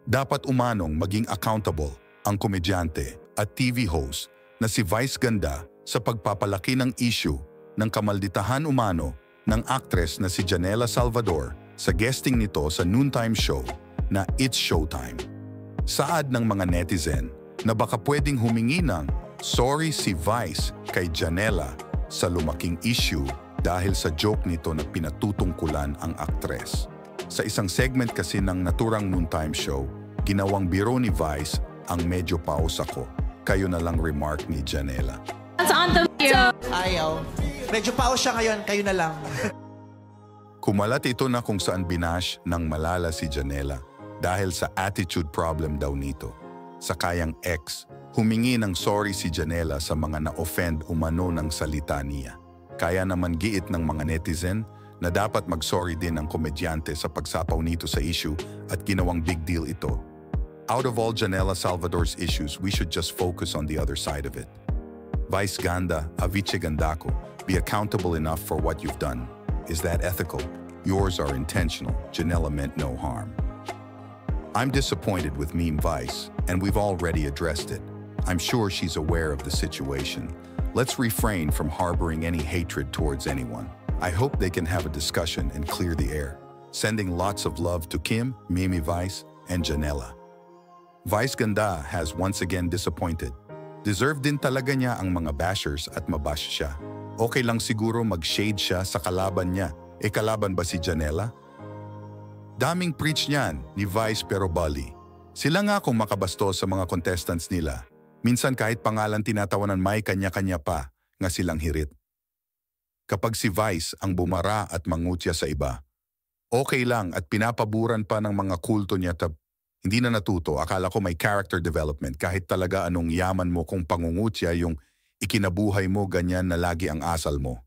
Dapat umanong maging accountable ang komedyante at TV host na si Vice Ganda sa pagpapalaki ng issue ng kamalditahan umano ng aktres na si Janela Salvador sa guesting nito sa noontime show na It's Showtime. Saad ng mga netizen na baka pwedeng humingi ng sorry si Vice kay Janela sa lumaking issue dahil sa joke nito na pinatutungkulan ang aktres. Sa isang segment kasi ng naturang noontime show, ginawang biro ni Vice ang medyo pause ako. Kayo na lang remark ni Janela. That's on the video. Ayaw. Medyo pause siya ngayon, kayo na lang. Kumalat ito na kung saan binash ng malala si Janela dahil sa attitude problem daw nito. Sa kayang ex, humingi ng sorry si Janela sa mga na-offend umano ng salita niya. Kaya naman giit ng mga netizen na dapat mag-sorry din ang komedyante sa pagsapaw nito sa issue at ginawang big deal ito. Out of all Janela Salvador's issues, we should just focus on the other side of it. Vice Ganda, Aviche Gandako, be accountable enough for what you've done. Is that ethical? Yours are intentional. Janela meant no harm. I'm disappointed with Meme Vice, and we've already addressed it. I'm sure she's aware of the situation. Let's refrain from harboring any hatred towards anyone. I hope they can have a discussion and clear the air. Sending lots of love to Kim, Mimi Vice, and Janela. Vice Ganda has once again disappointed. Deserve din talaga niya ang mga bashers at mabash siya. Okay lang siguro mag-shade siya sa kalaban niya. E kalaban ba si Janela? Daming preach niyan ni Vice pero bali. Sila nga kung makabastos sa mga contestants nila. Minsan kahit pangalan tinatawanan may kanya-kanya pa nga silang hirit. Kapag si Vice ang bumara at mangutya sa iba, okay lang at pinapaburan pa ng mga kulto niya hindi na natuto. Akala ko may character development kahit talaga anong yaman mo kung pangungutya yung ikinabuhay mo ganyan na lagi ang asal mo.